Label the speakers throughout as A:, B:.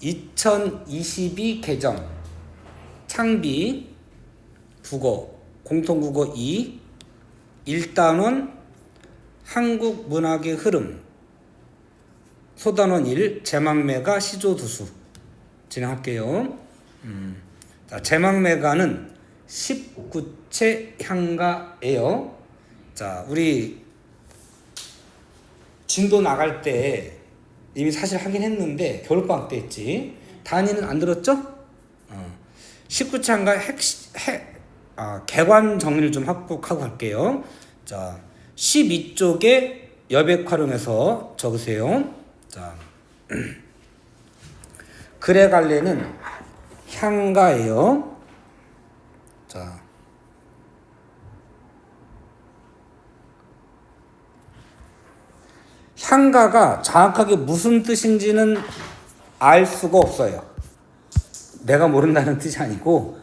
A: 2022 개정 창비 국어 공통국어 2 1단원 한국 문학의 흐름 소단원 1 제망매가 시조두수 진행할게요. 자, 제망매가는 19채 향가예요. 자, 우리 진도 나갈 때 이미 사실 하긴 했는데 겨울방학 때 했지. 단위는 안 들었죠? 19채 향가 개관 정리를 좀 하고 갈게요. 자, 12쪽에 여백 활용해서 적으세요. 자, 그래갈래는 향가예요. 자, 향가가 정확하게 무슨 뜻인지는 알 수가 없어요. 내가 모른다는 뜻이 아니고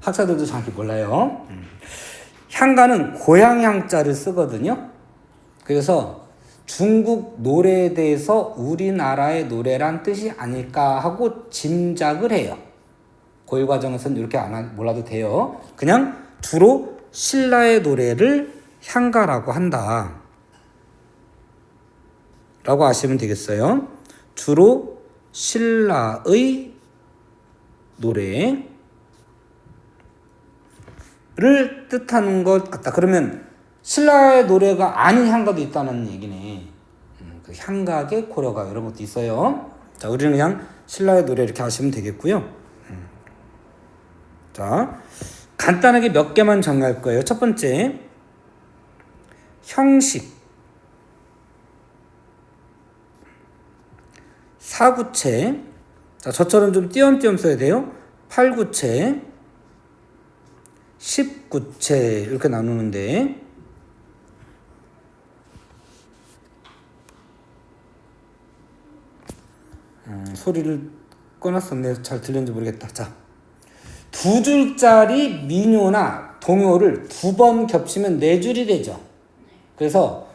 A: 학자들도 정확히 몰라요. 향가는 고향 향자를 쓰거든요. 그래서 중국 노래에 대해서 우리나라의 노래란 뜻이 아닐까 하고 짐작을 해요. 고1 과정에서는 이렇게 몰라도 돼요. 그냥 주로 신라의 노래를 향가라고 한다 라고 아시면 되겠어요. 주로 신라의 노래를 뜻하는 것 같다. 그러면 신라의 노래가 아닌 향가도 있다는 얘기네. 그 향각의 고려가 이런 것도 있어요. 자, 우리는 그냥 신라의 노래 이렇게 하시면 되겠고요. 자, 간단하게 몇 개만 정리할 거예요. 첫 번째, 형식. 사구체. 자, 저처럼 좀 띄엄띄엄 써야 돼요. 팔구체, 십구체 이렇게 나누는데 소리를 꺼놨었네. 잘 들렸는지 모르겠다. 자, 두 줄짜리 민요나 동요를 두 번 겹치면 네 줄이 되죠. 그래서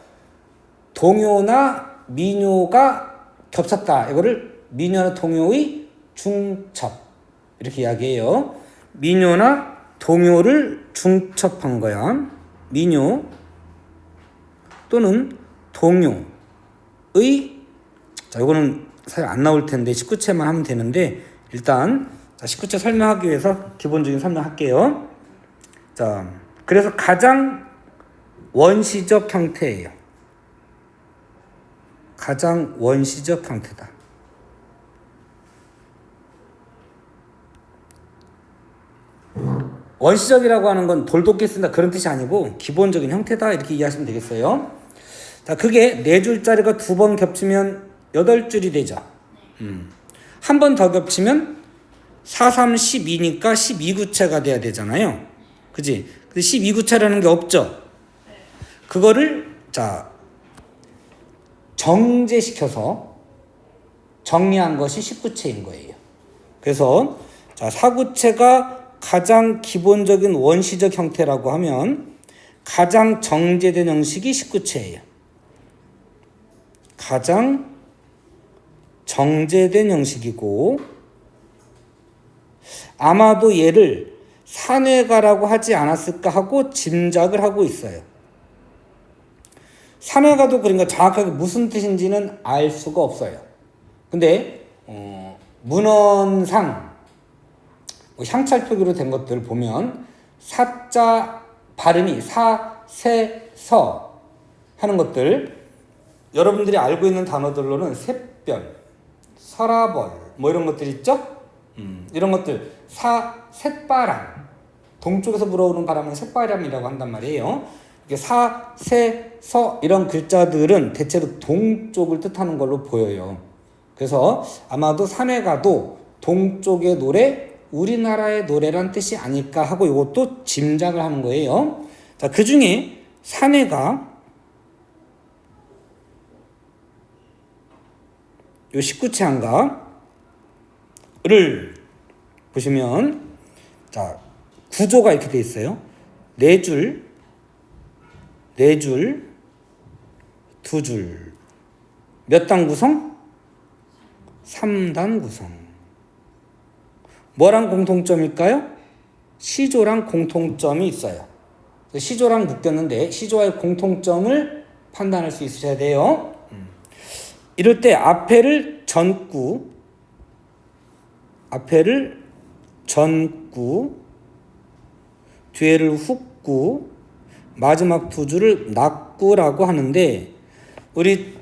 A: 동요나 민요가 겹쳤다. 이거를 민요나 동요의 중첩 이렇게 이야기해요. 민요나 동요를 중첩한 거야. 민요 또는 동요의, 자, 이거는 사실 안 나올 텐데 19채만 하면 되는데 일단 19채 설명하기 위해서 기본적인 설명할게요. 자, 그래서 가장 원시적 형태예요. 가장 원시적 형태다. 원시적이라고 하는 건 돌독게 쓴다 그런 뜻이 아니고 기본적인 형태다 이렇게 이해하시면 되겠어요. 자, 그게 네 줄짜리가 두 번 겹치면 8줄이 되죠. 한 번 더 겹치면 4, 3, 12니까 12구체가 돼야 되잖아요. 그지? 근데 12구체라는 게 없죠. 그거를 자 정제시켜서 정리한 것이 19채인 거예요. 그래서 자, 사구체가 가장 기본적인 원시적 형태라고 하면 가장 정제된 형식이 19채예요. 가장 정제된 형식이고 아마도 얘를 산회가라고 하지 않았을까 하고 짐작을 하고 있어요. 산회가도 그러니까 정확하게 무슨 뜻인지는 알 수가 없어요. 근데 문헌상 향찰 표기로 된 것들 보면 사자 발음이 사, 세, 서 하는 것들 여러분들이 알고 있는 단어들로는 샛별, 서라벌 뭐 이런 것들 있죠? 이런 것들 샛바람 동쪽에서 불어오는 바람은 샛바람이라고 한단 말이에요. 사, 세, 서 이런 글자들은 대체로 동쪽을 뜻하는 걸로 보여요. 그래서 아마도 산회가도 동쪽의 노래 우리나라의 노래란 뜻이 아닐까 하고 이것도 짐작을 하는 거예요. 자, 그 중에 산회가 요 19채 한가를 보시면 자, 구조가 이렇게 돼 있어요. 네 줄, 두 줄. 몇 단 구성? 3단 구성. 뭐랑 공통점일까요? 시조랑 공통점이 있어요. 시조랑 묶였는데 시조와의 공통점을 판단할 수 있으셔야 돼요. 이럴 때 앞에를 전구, 뒤에를 훅구, 마지막 두 줄을 낙구라고 하는데 우리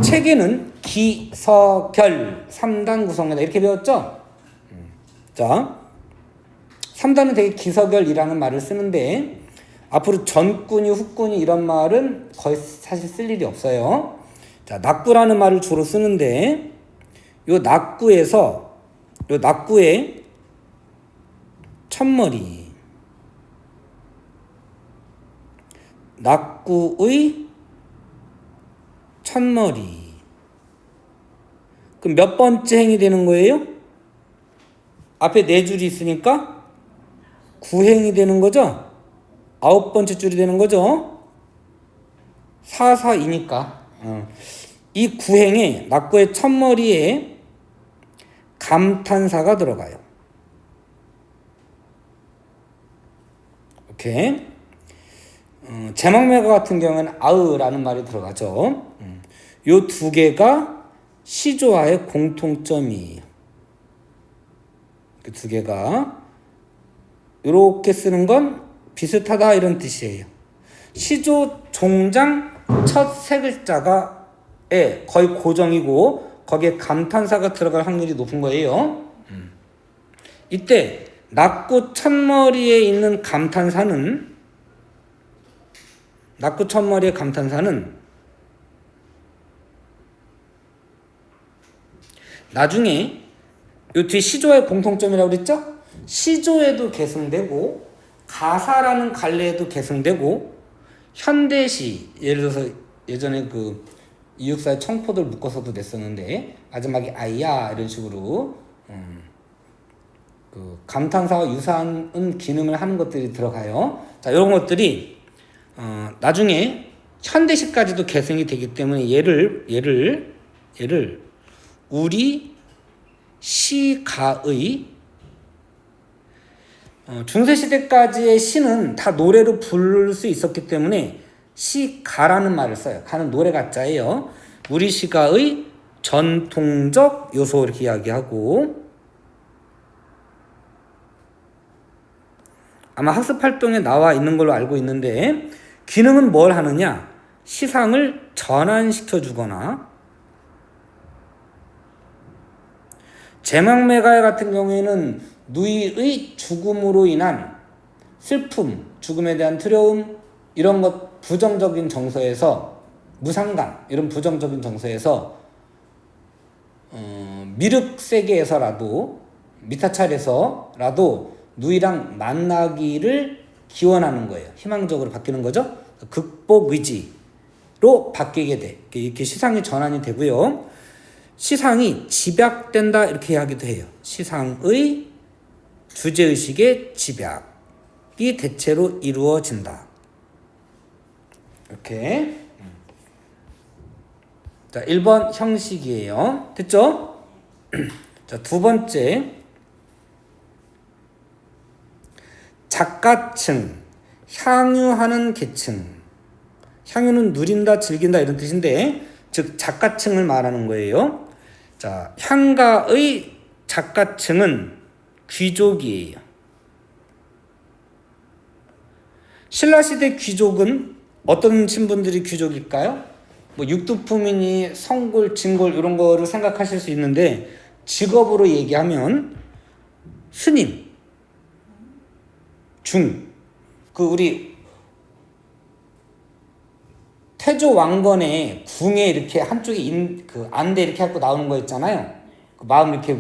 A: 책에는 기서결 3단 구성이다 이렇게 배웠죠? 자, 3단은 되게 기서결이라는 말을 쓰는데 앞으로 전꾼이 훅꾼이 이런 말은 거의 사실 쓸 일이 없어요. 자, 낙구라는 말을 주로 쓰는데 요 낙구의 첫머리, 낙구의 첫머리. 그럼 몇 번째 행이 되는 거예요? 앞에 네 줄이 있으니까 9행이 되는 거죠? 9번째 줄이 되는 거죠? 4, 4, 2니까. 이 9행에 낙구의 첫머리에 감탄사가 들어가요. 오케이. 제망매가 같은 경우에는 아으라는 말이 들어가죠. 요 두 개가 시조와의 공통점이에요. 그 두 개가 이렇게 쓰는 건 비슷하다 이런 뜻이에요. 시조 종장 첫 세 글자가 거의 고정이고 거기에 감탄사가 들어갈 확률이 높은 거예요. 이때 낙구 첫머리에 있는 감탄사는 나중에 요 뒤에 시조의 공통점이라고 그랬죠? 시조에도 계승되고 가사라는 갈래에도 계승되고 현대시, 예를 들어서 예전에 그 이육사의 청포도를 묶어서도 냈었는데 마지막에 아이야 이런 식으로 그 감탄사와 유사한 기능을 하는 것들이 들어가요. 자, 이런 것들이 나중에 현대시까지도 계승이 되기 때문에 얘를 우리 시가의 중세시대까지의 시는 다 노래로 부를 수 있었기 때문에 시가라는 말을 써요. 가는 노래 가짜예요. 우리 시가의 전통적 요소 이렇게 이야기하고 아마 학습활동에 나와 있는 걸로 알고 있는데 기능은 뭘 하느냐? 시상을 전환시켜 주거나 제망매가에 같은 경우에는 누이의 죽음으로 인한 슬픔, 죽음에 대한 두려움 이런 것 부정적인 정서에서 무상감 이런 부정적인 정서에서 미륵세계에서라도 미타찰에서라도 누이랑 만나기를 기원하는 거예요. 희망적으로 바뀌는 거죠. 극복 의지로 바뀌게 돼. 이렇게 시상이 전환이 되고요. 시상이 집약된다 이렇게 이야기도 해요. 시상의 주제의식의 집약이 대체로 이루어진다. 이렇게. 자, 1번 형식이에요. 됐죠? 자, 두 번째. 작가층, 향유하는 계층. 향유는 누린다, 즐긴다 이런 뜻인데 즉 작가층을 말하는 거예요. 자, 향가의 작가층은 귀족이에요. 신라시대 귀족은 어떤 신분들이 귀족일까요? 뭐 육두품이니 성골, 진골 이런 거를 생각하실 수 있는데 직업으로 얘기하면 스님, 그 우리 태조 왕건에 궁에 이렇게 한쪽에 그 안대 이렇게 하고 나오는 거 있잖아요. 그 마음 이렇게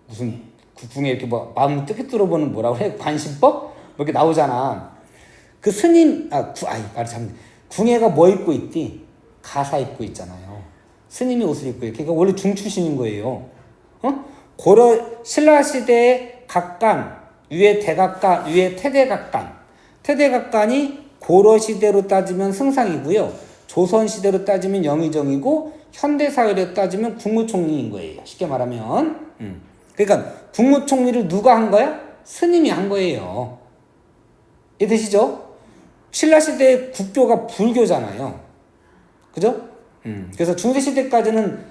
A: 무슨 그 궁에 이렇게 마음 뜨게 뚫어보는 뭐라고 해? 관심법? 뭐 이렇게 나오잖아. 그 스님 말이 참 궁에가 뭐 입고 있디? 가사 입고 있잖아요. 스님이 옷을 입고 이렇게 그러니까 원래 중 출신인 거예요. 신라 시대의 각간 위에 대각간 위에 태대각간이 고려 시대로 따지면 승상이고요. 조선시대로 따지면 영의정이고 현대사회로 따지면 국무총리인 거예요. 쉽게 말하면. 그러니까 국무총리를 누가 한 거야? 스님이 한 거예요. 이해되시죠? 신라시대의 국교가 불교잖아요. 그죠? 그래서 중세시대까지는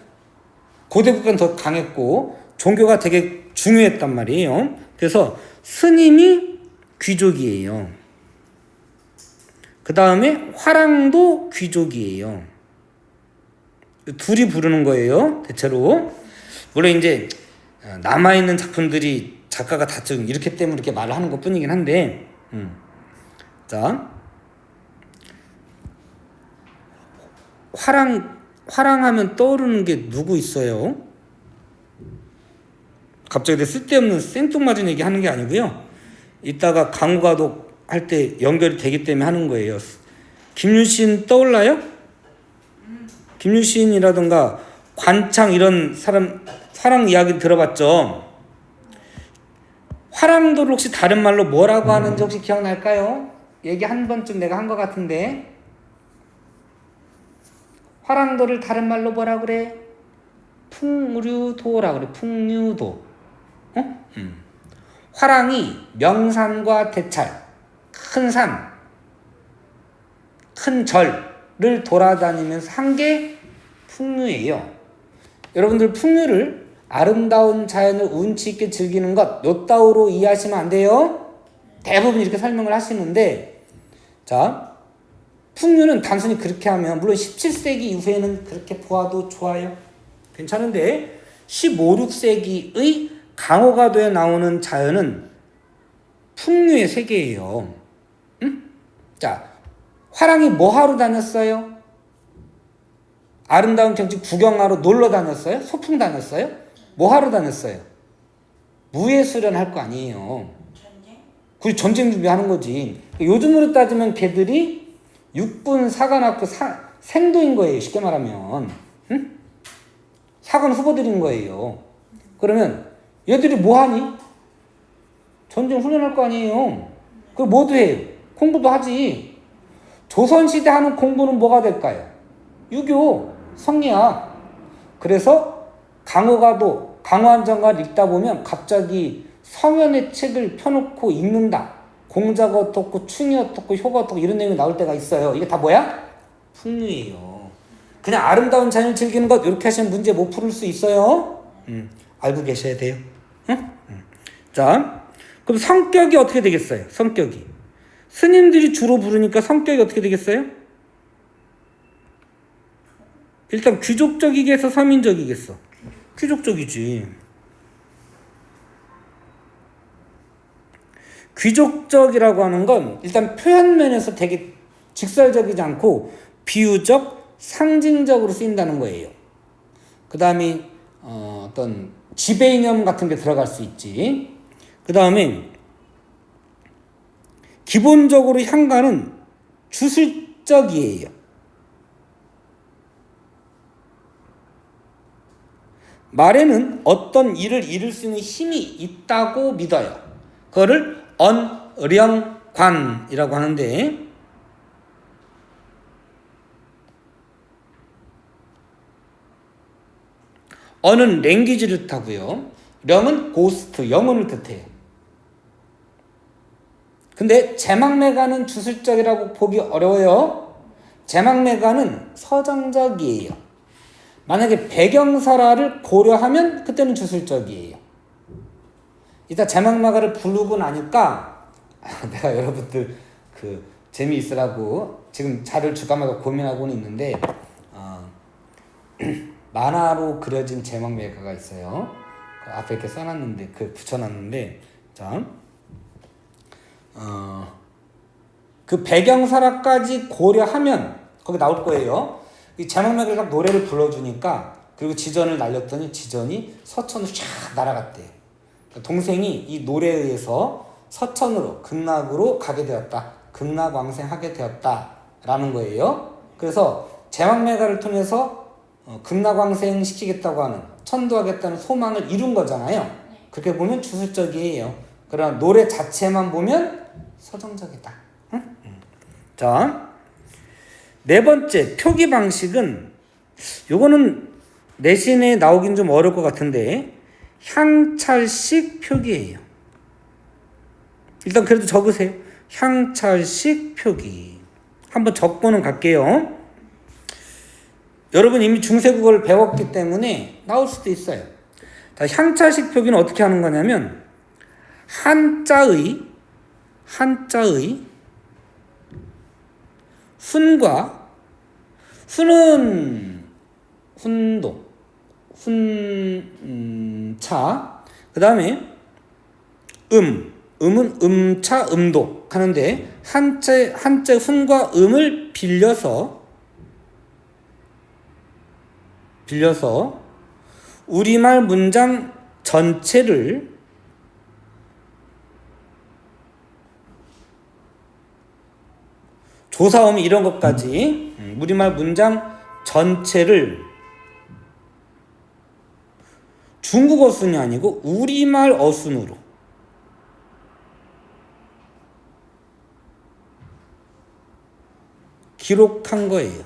A: 고대국가는 더 강했고 종교가 되게 중요했단 말이에요. 그래서 스님이 귀족이에요. 그 다음에 화랑도 귀족이에요. 둘이 부르는 거예요. 대체로. 물론 이제 남아있는 작품들이 작가가 다 좀 이렇기 때문에 이렇게 말을 하는 것 뿐이긴 한데 자 화랑하면 떠오르는 게 누구 있어요? 갑자기 쓸데없는 생뚱맞은 얘기 하는 게 아니고요. 이따가 강우가독 할 때 연결이 되기 때문에 하는 거예요. 김유신 떠올라요? 김유신이라든가 관창 이런 사람 화랑 이야기 들어봤죠? 화랑도를 혹시 다른 말로 뭐라고 하는지 혹시 기억날까요? 얘기 한 번쯤 내가 한 것 같은데 화랑도를 다른 말로 뭐라 그래? 풍류도라 그래. 풍류도. 화랑이 명산과 대찰, 큰 산, 큰 절을 돌아다니면서 한 게 풍류예요. 여러분들 풍류를 아름다운 자연을 운치 있게 즐기는 것 요따우로 이해하시면 안 돼요. 대부분 이렇게 설명을 하시는데 자 풍류는 단순히 그렇게 하면 물론 17세기 이후에는 그렇게 보아도 좋아요. 괜찮은데 15, 16세기의 강호가도에 나오는 자연은 풍류의 세계예요. 자, 화랑이 뭐 하러 다녔어요? 아름다운 경치 구경하러 놀러 다녔어요? 소풍 다녔어요? 뭐 하러 다녔어요? 무예 수련할 거 아니에요. 그 전쟁 준비하는 거지. 요즘으로 따지면 걔들이 육군 사관학교 생도인 거예요. 쉽게 말하면. 사관 후보들인 거예요. 그러면 얘들이 뭐 하니? 전쟁 훈련할 거 아니에요. 그 뭐도 해요. 공부도 하지. 조선시대 하는 공부는 뭐가 될까요? 유교, 성리학. 그래서 강호가도, 강호한정가를 읽다 보면 갑자기 성현의 책을 펴놓고 읽는다. 공자가 어떻고, 충이 어떻고, 효가 어떻고 이런 내용이 나올 때가 있어요. 이게 다 뭐야? 풍류예요. 그냥 아름다운 자연을 즐기는 것 이렇게 하시면 문제 못 풀을 수 있어요. 알고 계셔야 돼요. 자, 그럼 성격이 어떻게 되겠어요? 성격이. 스님들이 주로 부르니까 성격이 어떻게 되겠어요? 일단 귀족적이겠어, 서민적이겠어? 귀족적이지. 귀족적이라고 하는 건 일단 표현면에서 되게 직설적이지 않고 비유적, 상징적으로 쓰인다는 거예요. 그 다음에 어떤 지배 이념 같은 게 들어갈 수 있지. 그 다음에 기본적으로 향가는 주술적이에요. 말에는 어떤 일을 이룰 수 있는 힘이 있다고 믿어요. 그거를 언령관이라고 하는데 언은 랭귀지를 뜻하고요. 령은 고스트, 영혼을 뜻해요. 근데 제망매가는 주술적이라고 보기 어려워요. 제망매가는 서정적이에요. 만약에 배경설화를 고려하면 그때는 주술적이에요. 이따 제망매가를 부르고 나니까 내가 여러분들 그 재미있으라고 지금 자료를 주가마다 고민하고는 있는데 만화로 그려진 제망매가가 있어요. 그 앞에 이렇게 써놨는데 그 붙여놨는데 자 그 배경설화까지 고려하면 거기 나올 거예요. 이 제망매가가 노래를 불러주니까 그리고 지전을 날렸더니 지전이 서천으로 쫙 날아갔대요. 동생이 이 노래에 의해서 서천으로 극락으로 가게 되었다. 극락왕생하게 되었다라는 거예요. 그래서 제망매가를 통해서 극락왕생 시키겠다고 하는 천도하겠다는 소망을 이룬 거잖아요. 그렇게 보면 주술적이에요. 그러나 노래 자체만 보면 서정적이다. 자, 네 번째 표기 방식은 요거는 내신에 나오긴 좀 어려울 것 같은데 향찰식 표기예요. 일단 그래도 적으세요. 향찰식 표기. 한번 적고는 갈게요. 여러분 이미 중세국어를 배웠기 때문에 나올 수도 있어요. 자, 향찰식 표기는 어떻게 하는 거냐면 한자의 훈과 훈은 훈도 훈차 그 다음에 음은 음차 음도 하는데 한자 훈과 음을 빌려서 우리말 문장 전체를 조사음 이런 것까지 우리말 문장 전체를 중국어 순이 아니고 우리말 어순으로 기록한 거예요.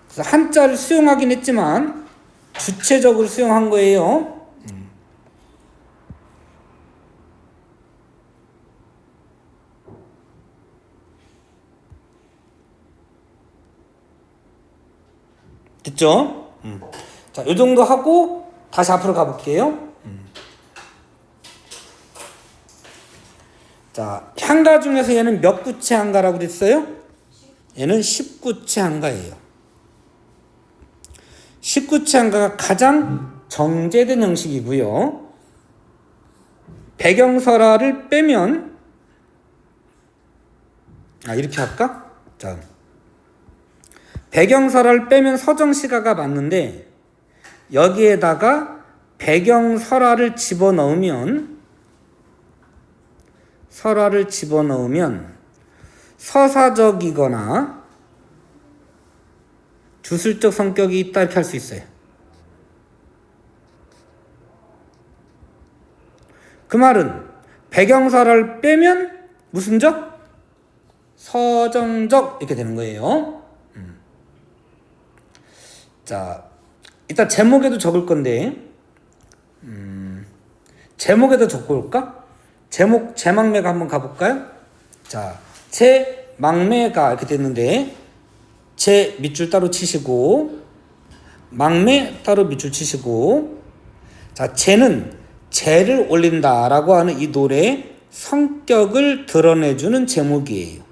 A: 그래서 한자를 수용하긴 했지만 주체적으로 수용한 거예요. 됐죠? 자, 요 정도 하고 다시 앞으로 가볼게요. 자, 한가 중에서 얘는 몇 구체 한가라고 그랬어요? 얘는 19체 한가예요. 19체 한가가 가장 정제된 형식이고요. 배경설화를 빼면 이렇게 할까? 자, 배경설화를 빼면 서정시가가 맞는데 여기에다가 배경설화를 집어넣으면 서사적이거나 주술적 성격이 있다 이렇게 할 수 있어요. 그 말은 배경설화를 빼면 무슨 적? 서정적 이렇게 되는 거예요. 자, 이따 제목에도 적을 건데 제목에도 적어볼까? 제막매가 한번 가볼까요? 자, 제막매가 이렇게 됐는데 제 밑줄 따로 치시고 막매 따로 밑줄 치시고 자, 제는 제를 올린다라고 하는 이 노래의 성격을 드러내주는 제목이에요.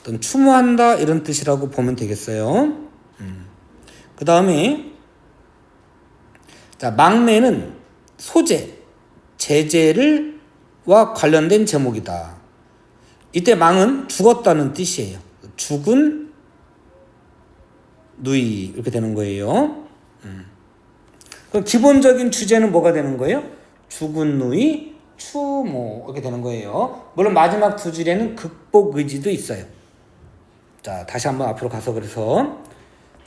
A: 어떤 추모한다 이런 뜻이라고 보면 되겠어요. 그 다음에 자, 막매는 소재, 제재와 관련된 제목이다. 이때 망은 죽었다는 뜻이에요. 죽은 누이 이렇게 되는 거예요. 그럼 기본적인 주제는 뭐가 되는 거예요? 죽은 누이, 추모 이렇게 되는 거예요. 물론 마지막 두 줄에는 극복 의지도 있어요. 자, 다시 한번 앞으로 가서 그래서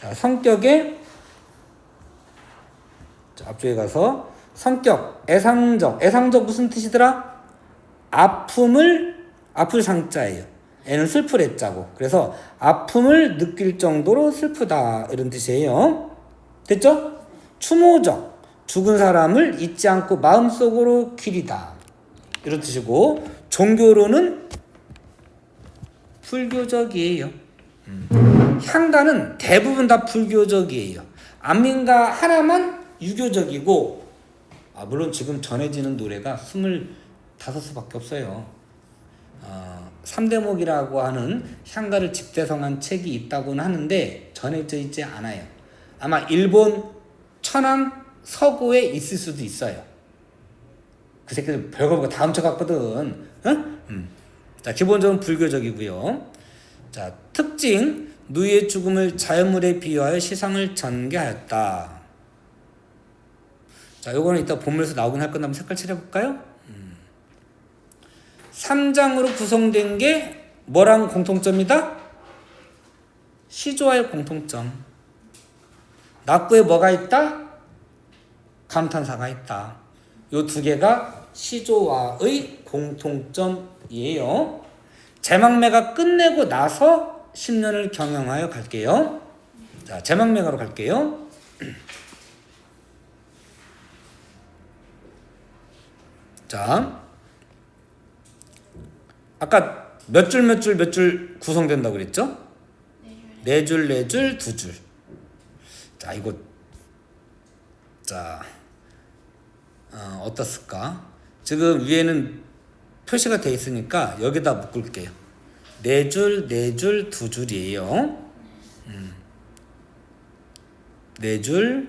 A: 자, 성격의 자, 앞쪽에 가서 성격, 애상적 무슨 뜻이더라? 아플 상자예요. 애는 슬플 애자고. 그래서 아픔을 느낄 정도로 슬프다 이런 뜻이에요. 됐죠? 추모적, 죽은 사람을 잊지 않고 마음속으로 기리다 이런 뜻이고, 종교로는 불교적이에요. 향가는 대부분 다 불교적이에요. 안민가 하나만 유교적이고, 물론 지금 전해지는 노래가 25수밖에 없어요. 3대목이라고 하는 향가를 집대성한 책이 있다고는 하는데 전해져 있지 않아요. 아마 일본 천황 서구에 있을 수도 있어요. 그 새끼들 별거 다 훔쳐갔거든. 자, 기본적으로 불교적이고요. 자, 특징, 누이의 죽음을 자연물에 비유하여 시상을 전개하였다. 자, 요거는 이따 본문에서 나오긴 할 건데 한번 색깔 칠해볼까요? 3장으로 구성된 게 뭐랑 공통점이다? 시조와의 공통점. 낙구에 뭐가 있다? 감탄사가 있다. 요 두 개가 시조와의 공통점이에요. 제망매가 끝내고 나서 10년을 경영하여 갈게요. 자, 제망매가로 갈게요. 자, 아까 몇 줄 구성된다고 그랬죠? 네 줄, 두 줄. 자, 이거 자, 어떻을까? 지금 위에는 표시가 돼 있으니까 여기다 묶을게요. 네 줄, 두 줄이에요. 네 줄,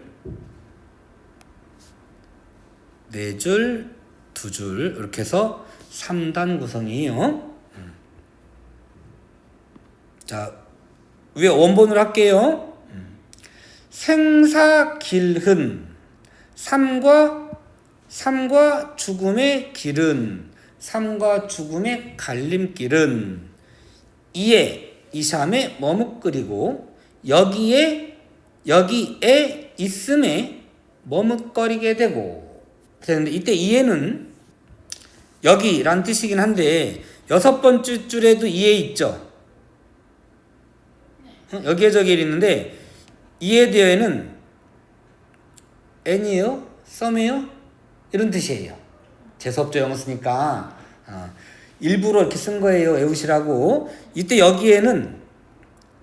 A: 두 줄 이렇게 해서 3단 구성이에요. 자, 위에 원본으로 할게요. 생사길흔 삶과 죽음의 길은 삶과 죽음의 갈림길은 이에 이샴에 머뭇거리고 여기에 있음에 머뭇거리게 되고. 그런데 이때 이에는 여기란 뜻이긴 한데 6번째 줄에도 이에 있죠. 여기에 저기에 있는데 이에 되어에는 n이에요? 썸이에요? 이런 뜻이에요. 재수없죠, 영어 쓰니까. 일부러 이렇게 쓴 거예요, 외우시라고. 이때 여기에는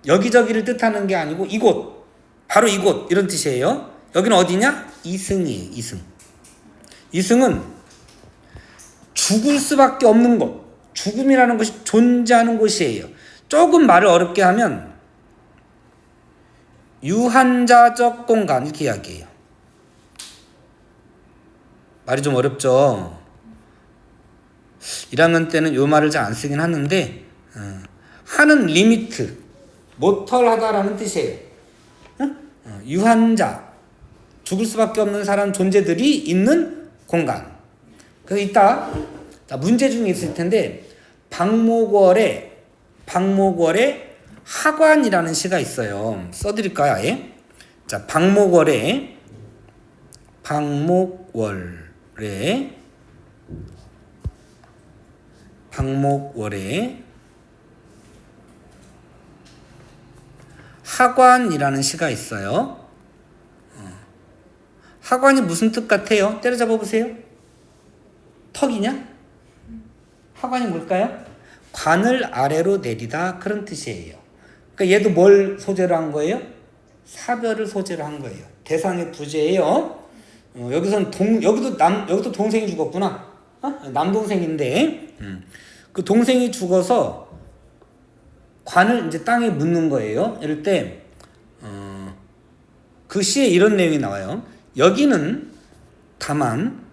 A: 여기저기를 뜻하는 게 아니고 이곳, 바로 이곳 이런 뜻이에요. 여기는 어디냐? 이승이에요. 이승은 죽을 수밖에 없는 곳, 죽음이라는 것이 존재하는 곳이에요. 조금 말을 어렵게 하면 유한자적 공간 이렇게 이야기해요. 말이 좀 어렵죠. 1학년 때는 요 말을 잘 안 쓰긴 하는데 하는 리미트, 모털하다라는 뜻이에요. 유한자, 죽을 수밖에 없는 사람 존재들이 있는 공간. 그래서 이따 문제 중에 있을 텐데 박목월의 하관이라는 시가 있어요. 써드릴까요, 아예? 자, 박목월의 하관이라는 시가 있어요. 하관이 무슨 뜻 같아요? 때려잡아 보세요. 턱이냐? 하관이 뭘까요? 관을 아래로 내리다, 그런 뜻이에요. 그러니까 얘도 뭘 소재로 한 거예요? 사별을 소재로 한 거예요. 대상의 부재예요. 여기도 동생이 죽었구나. 남동생인데 그 동생이 죽어서 관을 이제 땅에 묻는 거예요. 이럴 때 그 시에 이런 내용이 나와요. 여기는 다만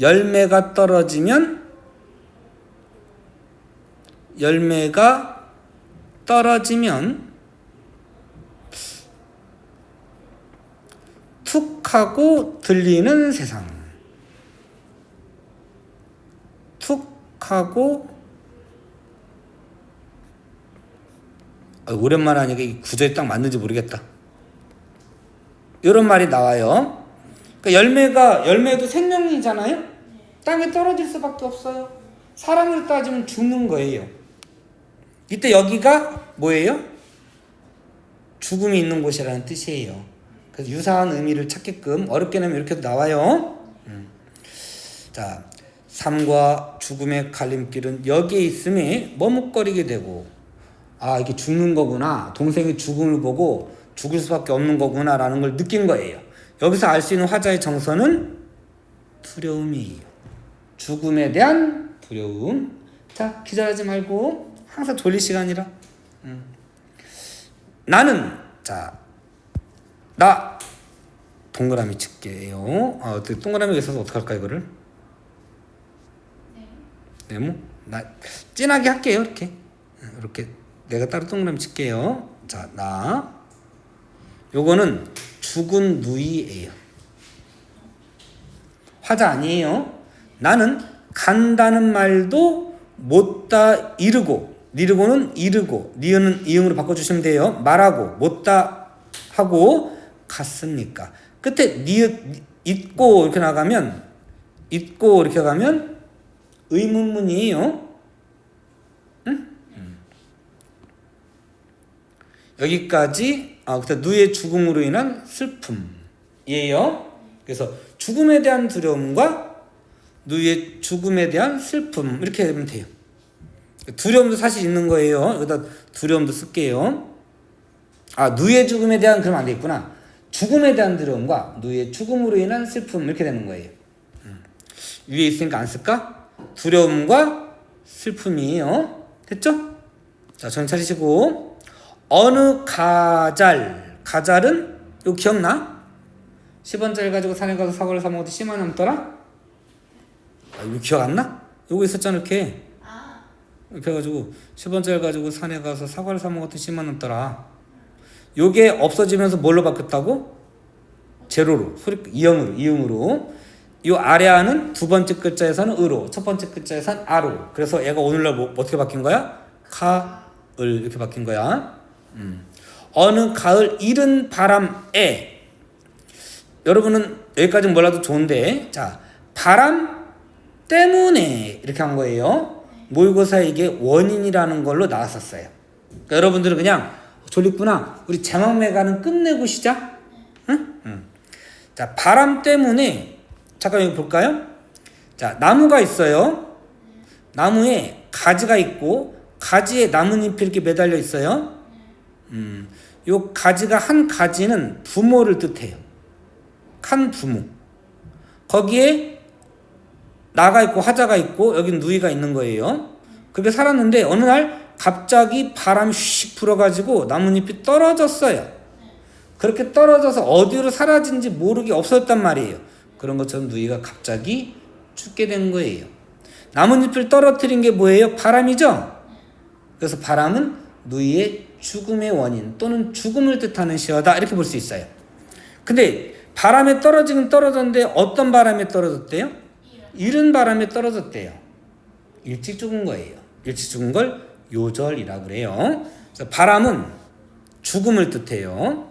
A: 열매가 떨어지면 툭 하고 들리는 세상. 툭 하고, 오랜만에 하니까 이 구절이 딱 맞는지 모르겠다. 이런 말이 나와요. 그러니까 열매도 생명이잖아요. 땅에 떨어질 수밖에 없어요. 사람으로 따지면 죽는 거예요. 이때 여기가 뭐예요? 죽음이 있는 곳이라는 뜻이에요. 그래서 유사한 의미를 찾게끔 어렵게 내면 이렇게도 나와요. 자, 삶과 죽음의 갈림길은 여기에 있음에 머뭇거리게 되고, 이게 죽는 거구나, 동생이 죽음을 보고 죽을 수밖에 없는 거구나 라는 걸 느낀 거예요. 여기서 알 수 있는 화자의 정서는 두려움이에요. 죽음에 대한 두려움. 자, 기절하지 말고 항상 돌릴 시간이라. 나는, 자, 나 동그라미 칠게요. 동그라미가 있어서 어떡할까 이거를? 네모? 나 진하게 할게요. 이렇게 내가 따로 동그라미 칠게요. 자, 나 요거는 죽은 누이예요. 화자 아니에요. 나는 간다는 말도 못다 이르고, 니르고는 이르고, 니은은 이응으로 바꿔주시면 돼요. 말하고 못다 하고 갔습니까? 끝에 니은 있고 이렇게 나가면, 있고 이렇게 가면 의문문이에요. 응? 여기까지 그래서 누이의 죽음으로 인한 슬픔이에요. 그래서 죽음에 대한 두려움과 누이의 죽음에 대한 슬픔 이렇게 하면 돼요. 두려움도 사실 있는 거예요. 여기다 두려움도 쓸게요. 누이의 죽음에 대한 그러면 안 되겠구나. 죽음에 대한 두려움과 누이의 죽음으로 인한 슬픔 이렇게 되는 거예요. 위에 있으니까 안 쓸까? 두려움과 슬픔이에요. 됐죠? 자, 정신 차리시고 어느 가잘은 이거 기억나? 10원짜리 가지고 산에 가서 사과를 사 먹어도 씨만 남더라? 이거 기억 안 나? 이거 있었잖아 이렇게. 이렇게 해가지고 10원짜리 가지고 산에 가서 사과를 사 먹어도 씨만 남더라. 요게 없어지면서 뭘로 바뀌었다고? 제로로, 이응으로. 요 아래아는 두 번째 글자에서는 으로, 첫 번째 글자에서는 아로. 그래서 얘가 오늘날 어떻게 바뀐 거야? 가을 이렇게 바뀐 거야. 어느 가을 이른 바람에. 여러분은 여기까지는 몰라도 좋은데, 자, 바람 때문에 이렇게 한 거예요. 모의고사에 이게 원인이라는 걸로 나왔었어요. 그러니까 여러분들은 그냥 졸립구나. 우리 제막매가는 끝내고 시작. 응? 자, 바람 때문에 잠깐 여기 볼까요? 자, 나무가 있어요. 나무에 가지가 있고 가지에 나뭇잎이 이렇게 매달려 있어요. 요 가지가 한 가지는 부모를 뜻해요. 칸 부모. 거기에 나가 있고 화자가 있고 여기 누이가 있는 거예요. 그렇게 살았는데 어느 날 갑자기 바람이 휙 불어가지고 나뭇잎이 떨어졌어요. 그렇게 떨어져서 어디로 사라진지 모르게 없어졌단 말이에요. 그런 것처럼 누이가 갑자기 죽게 된 거예요. 나뭇잎을 떨어뜨린 게 뭐예요? 바람이죠? 그래서 바람은 누이의 죽음의 원인 또는 죽음을 뜻하는 시어다 이렇게 볼 수 있어요. 근데 바람에 떨어지긴 떨어졌는데 어떤 바람에 떨어졌대요? 이른 바람에 떨어졌대요. 일찍 죽은 거예요. 일찍 죽은 걸 요절이라고 그래요. 그래서 바람은 죽음을 뜻해요.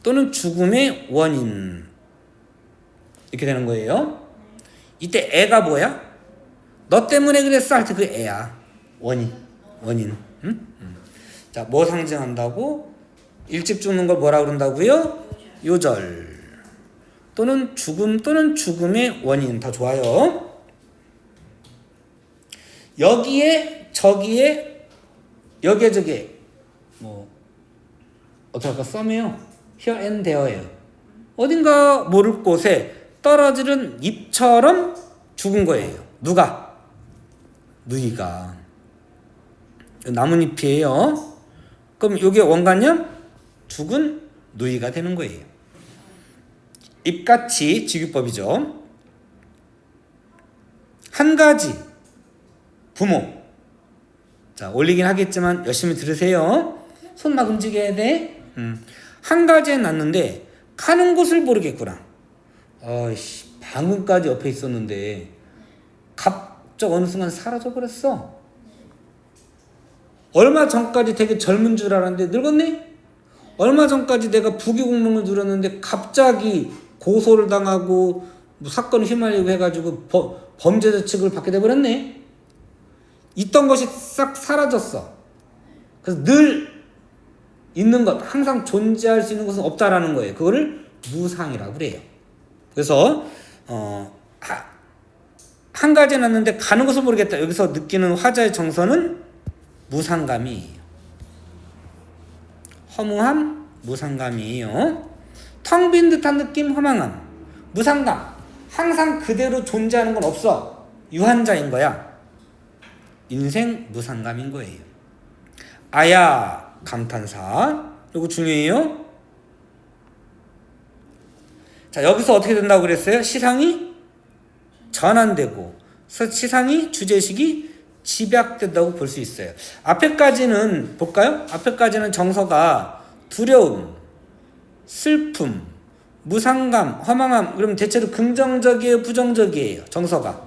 A: 또는 죽음의 원인 이렇게 되는 거예요. 이때 애가 뭐야? 너 때문에 그랬어 할 때 그 애야. 원인. 응? 자, 뭐 상징한다고? 일찍 죽는 걸 뭐라 그런다고요? 요절. 또는 죽음 또는 죽음의 원인 다 좋아요. 여기에 저기에 여기에 저기에 뭐 어떻게 할까? 썸이요. here and there예요. 어딘가 모를 곳에 떨어지는 잎처럼 죽은 거예요. 누가? 누이가. 나뭇잎이에요. 그럼 이게 원관념? 죽은 누이가 되는 거예요. 잎같이 직유법이죠. 한 가지 부모. 자, 올리긴 하겠지만 열심히 들으세요. 손 막 움직여야 돼. 한 가지에 났는데 가는 곳을 모르겠구나. 방금까지 옆에 있었는데 갑자기 어느 순간 사라져 버렸어. 얼마 전까지 되게 젊은 줄 알았는데 늙었네? 얼마 전까지 내가 부귀공명을 누렸는데 갑자기 고소를 당하고 뭐 사건을 휘말리고 해가지고 범죄자 취급을 받게 돼버렸네. 있던 것이 싹 사라졌어. 그래서 늘 있는 것, 항상 존재할 수 있는 것은 없다라는 거예요. 그거를 무상이라고 그래요. 그래서 한 가지 났는데 가는 것을 모르겠다. 여기서 느끼는 화자의 정서는 무상감이에요. 허무함, 무상감이에요. 텅 빈 듯한 느낌, 허망함. 무상감. 항상 그대로 존재하는 건 없어. 유한자인 거야. 인생 무상감인 거예요. 아야, 감탄사. 이거 중요해요. 자, 여기서 어떻게 된다고 그랬어요? 시상이 전환되고 시상이 주제식이 집약된다고 볼 수 있어요. 앞에까지는 볼까요? 앞에까지는 정서가 두려움, 슬픔, 무상감, 허망함. 그러면 대체로 긍정적이에요, 부정적이에요? 정서가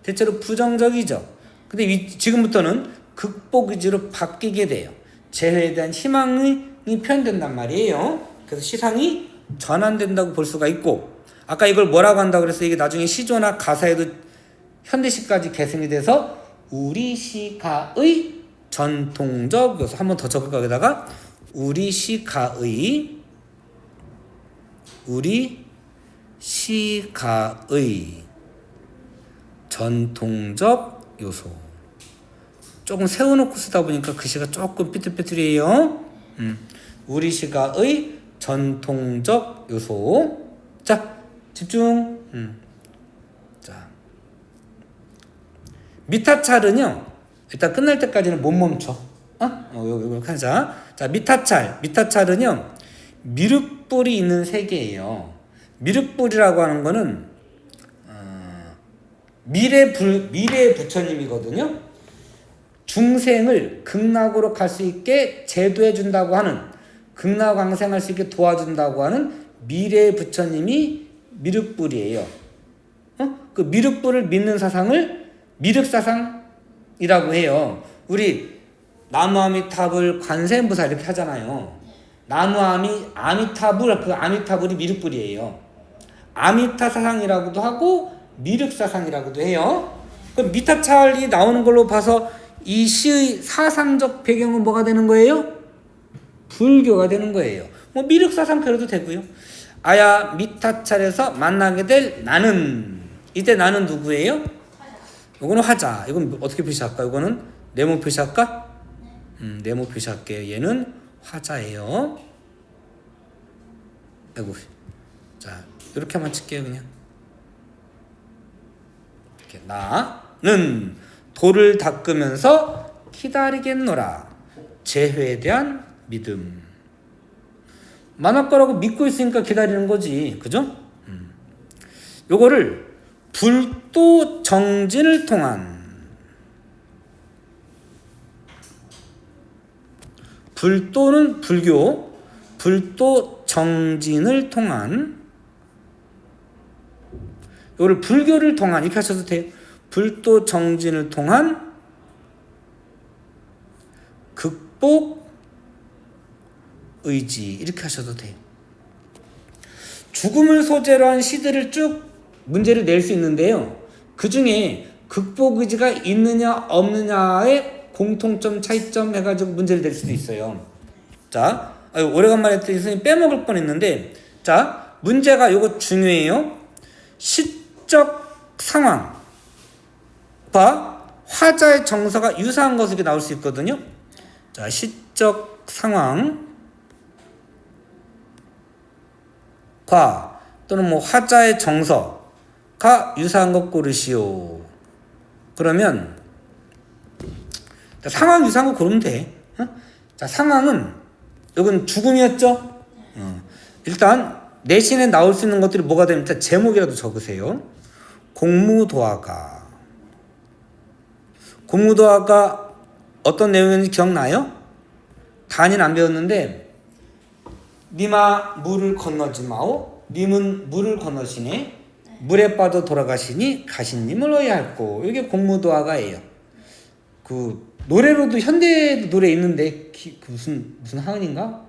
A: 대체로 부정적이죠. 근데 지금부터는 극복 의지로 바뀌게 돼요. 재회에 대한 희망이 표현된단 말이에요. 그래서 시상이 전환된다고 볼 수가 있고, 아까 이걸 뭐라고 한다고 그랬어요? 이게 나중에 시조나 가사에도 현대시까지 계승이 돼서 우리 시가의 전통적 요소. 한 번 더 적을까 여기다가 우리 시가의 전통적 요소. 조금 세워놓고 쓰다 보니까 글씨가 조금 삐뚤삐뚤해요. 우리 시가의 전통적 요소. 자, 집중. 자, 미타찰은요, 일단 끝날 때까지는 못 멈춰. 이렇게 하자. 자, 미타찰은요, 미륵불이 있는 세계예요. 미륵불이라고 하는 거는 미래 부처님이거든요. 중생을 극락으로 갈 수 있게 제도해 준다고 하는, 극락 왕생할 수 있게 도와준다고 하는 미래 부처님이 미륵불이에요. 그 미륵불을 믿는 사상을 미륵사상이라고 해요. 우리 나무아미타불 관세음보살 이렇게 하잖아요. 아미타불, 그 아미타불이 미륵불이에요. 아미타 사상이라고도 하고 미륵사상이라고도 해요. 그 미타찰이 나오는 걸로 봐서 이 시의 사상적 배경은 뭐가 되는 거예요? 불교가 되는 거예요. 뭐 미륵사상 그래도 되고요. 아야 미타찰에서 만나게 될 나는, 이때 나는 누구예요? 이거는 화자. 이건 어떻게 표시할까? 이거는 네모 표시할까? 네모 표시할게요. 얘는 화자예요. 아이고. 자, 이렇게만 칠게요, 그냥. 이렇게 나는 돌을 닦으면서 기다리겠노라. 재회에 대한 믿음. 만화가라고 믿고 있으니까 기다리는 거지, 그죠? 요거를 불도 정진을 통한, 불도는 불교, 불도 정진을 통한, 요거를 불교를 통한 이렇게 하셔도 돼요. 불도 정진을 통한 극복 의지 이렇게 하셔도 돼요. 죽음을 소재로 한 시들을 쭉 문제를 낼 수 있는데요. 그 중에 극복 의지가 있느냐 없느냐의 공통점 차이점 해가지고 문제를 낼 수도 있어요. 자, 오래간만에 했더니 선생님 빼먹을 뻔했는데, 자, 문제가 요거 중요해요. 시적 상황과 화자의 정서가 유사한 것으로 나올 수 있거든요. 자, 시적 상황과 또는 뭐 화자의 정서가 유사한 것 고르시오. 그러면 상황 유사한 거 고르면 돼. 자, 상황은 이건 죽음이었죠. 일단 내신에 나올 수 있는 것들이 뭐가 됩니까? 제목이라도 적으세요. 공무도화가 어떤 내용인지 기억나요? 단위는 안 배웠는데, 니마 물을 건너지 마오. 님은 물을 건너시네. 물에 빠져 돌아가시니 가신님을 의할고. 이게 공무도화가예요. 그 노래로도 현대 노래 있는데 그 무슨 하은인가?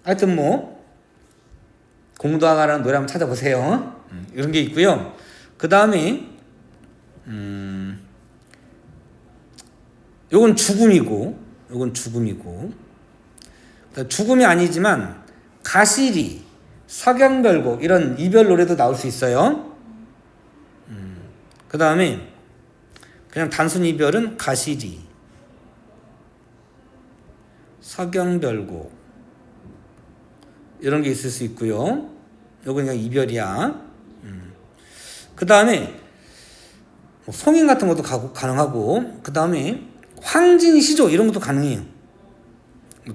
A: 하여튼 뭐 공무도화가라는 노래 한번 찾아보세요. 이런 게 있고요. 그 다음에 요건 죽음이고, 죽음이 아니지만 가시리, 석양별곡 이런 이별 노래도 나올 수 있어요. 그 다음에 그냥 단순 이별은 가시리, 석양별곡 이런 게 있을 수 있고요. 요건 그냥 이별이야. 그 다음에 뭐 송인 같은 것도 가능하고, 그 다음에 황진 시조 이런 것도 가능해요.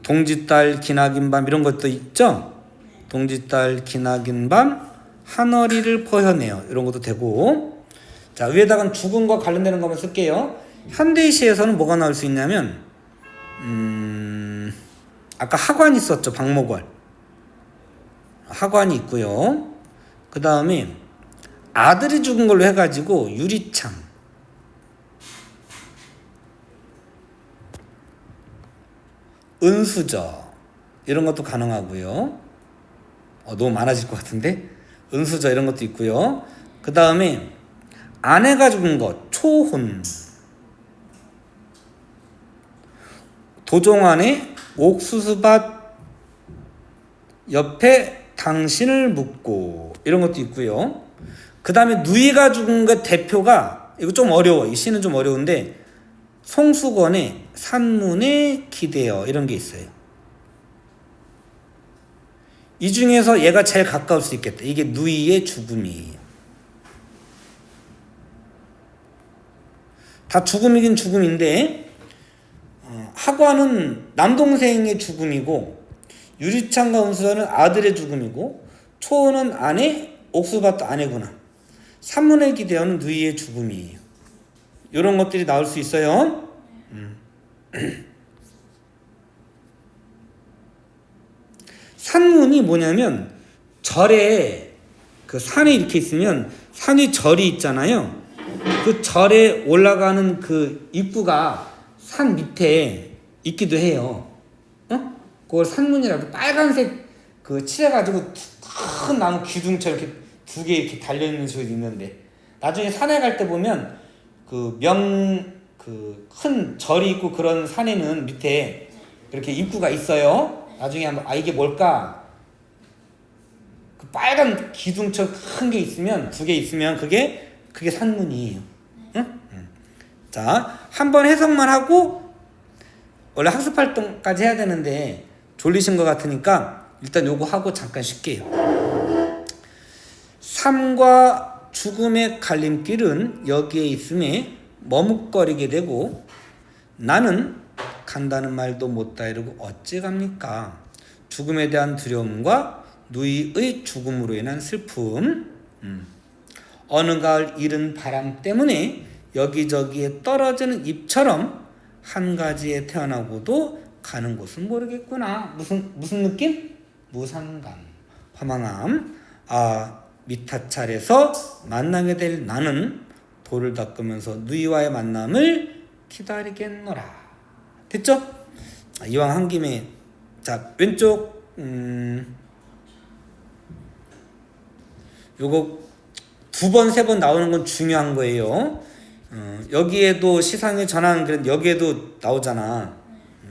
A: 동짓달 기나긴 밤 이런 것도 있죠. 동짓달 기나긴 밤 하늘이를 포현해요. 이런 것도 되고. 자, 위에다가는 죽음과 관련되는 것만 쓸게요. 현대시에서는 뭐가 나올 수 있냐면 아까 하관이 있었죠. 박목월 하관이 있고요. 그 다음에 아들이 죽은 걸로 해가지고 유리창, 은수저 이런 것도 가능하고요. 너무 많아질 것 같은데, 은수저 이런 것도 있고요. 그 다음에 아내가 죽은 것, 초혼. 도종 안에 옥수수밭 옆에 당신을 묻고, 이런 것도 있고요. 그 다음에 누이가 죽은 것 대표가, 이거 좀 어려워. 이 시는 좀 어려운데, 송수건의 산문에 기대어, 이런 게 있어요. 이 중에서 얘가 제일 가까울 수 있겠다. 이게 누이의 죽음이에요. 다 죽음이긴 죽음인데, 하관은 남동생의 죽음이고, 유리창과 운수선은 아들의 죽음이고, 초원은 아내, 옥수밭도 아내구나. 산문에 기대어는 누이의 죽음이에요. 이런 것들이 나올 수 있어요. 산문이 뭐냐면, 절에, 그 산에 이렇게 있으면 산위 절이 있잖아요. 그 절에 올라가는 그 입구가 산 밑에 있기도 해요. 그걸 산문이라고, 빨간색 그 칠해가지고 큰 나무 기둥처럼 이렇게 두 개 이렇게 달려있는 식으로 있는데, 나중에 산에 갈 때 보면 그 큰 절이 있고 그런 산에는 밑에 이렇게 입구가 있어요. 나중에 한번, 이게 뭘까? 그 빨간 기둥처럼 큰 게 있으면, 두 개 있으면 그게 산문이에요. 응? 자, 한번 해석만 하고, 원래 학습 활동까지 해야 되는데 졸리신 것 같으니까 일단 요거 하고 잠깐 쉴게요. 삶과 죽음의 갈림길은 여기에 있음에 머뭇거리게 되고, 나는 간다는 말도 못다 이러고 어찌 갑니까? 죽음에 대한 두려움과 누이의 죽음으로 인한 슬픔. 어느 가을 이른 바람 때문에 여기저기에 떨어지는 잎처럼 한 가지에 태어나고도 가는 곳은 모르겠구나. 무슨 느낌? 무상감, 화망함. 미타찰에서 만나게 될 나는 돌을 닦으면서 누이와의 만남을 기다리겠노라. 됐죠? 이왕 한 김에, 자, 왼쪽 요거 두 번, 세 번 나오는 건 중요한 거예요. 여기에도 시상의 전환, 그런 여기에도 나오잖아.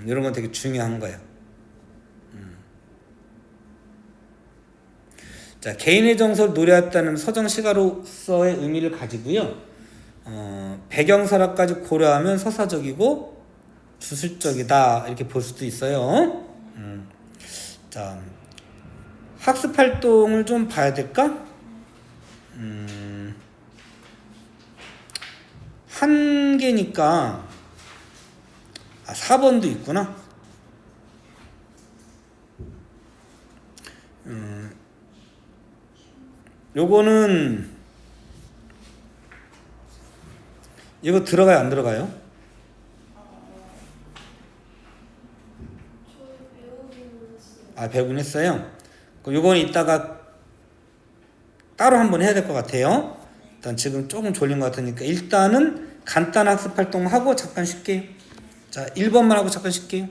A: 이런 건 되게 중요한 거야. 자, 개인의 정서를 노래했다는 서정시가로서의 의미를 가지고요. 배경설화까지 고려하면 서사적이고 주술적이다, 이렇게 볼 수도 있어요. 자, 학습 활동을 좀 봐야 될까? 한 개니까 4번도 있구나. 요거는 이거 들어가요, 안 들어가요? 배우긴 했어요. 그럼 요거는 이따가 따로 한번 해야 될 것 같아요. 일단 지금 조금 졸린 것 같으니까 일단은 간단한 학습 활동하고 잠깐 쉴게요. 자, 1번만 하고 잠깐 쉴게요.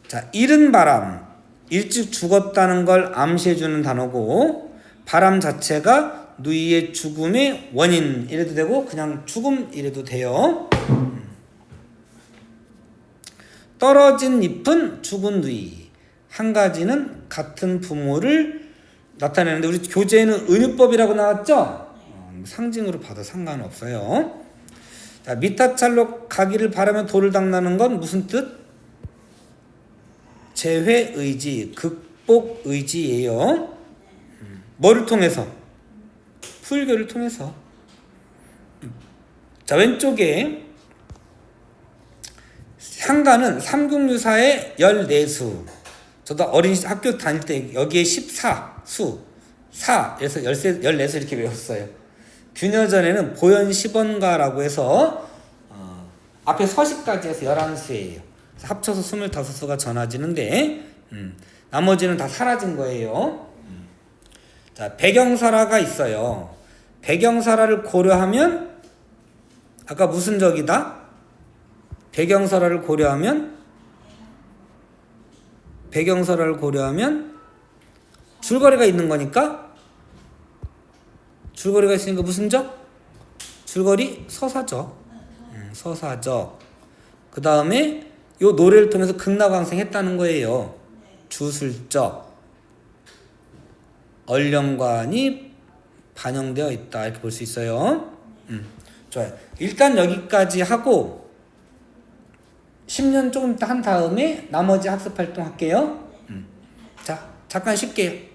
A: 자, 이른 바람, 일찍 죽었다는 걸 암시해주는 단어고, 바람 자체가 누이의 죽음의 원인 이래도 되고 그냥 죽음 이래도 돼요. 떨어진 잎은 죽은 누이, 한 가지는 같은 부모를 나타내는데, 우리 교재에는 은유법이라고 나왔죠? 상징으로 봐도 상관없어요. 자, 미타찰로 가기를 바라며 돌을 닦는 건 무슨 뜻? 재회의지, 극복의지예요. 뭐를 통해서? 풀교를 통해서. 자, 왼쪽에 향가는 삼국유사의 14수. 저도 어린 학교 다닐 때 여기에 14수, 4에서 14수 이렇게 외웠어요. 균여전에는 보현시번가라고 해서 앞에 서시까지 해서 11수예요. 합쳐서 25수가 전해지는데, 나머지는 다 사라진 거예요. 자, 배경설화가 있어요. 배경설화를 고려하면, 아까 무슨 적이다? 배경설화를 고려하면 줄거리가 있는 거니까, 줄거리가 있으니까 무슨 적? 줄거리 서사적. 서사적. 그 다음에 요 노래를 통해서 극락왕생했다는 거예요. 주술적. 얼령관이 반영되어 있다. 이렇게 볼 수 있어요. 좋아요. 일단 여기까지 하고 10년 조금 한 다음에 나머지 학습 활동 할게요. 자, 잠깐 쉴게요.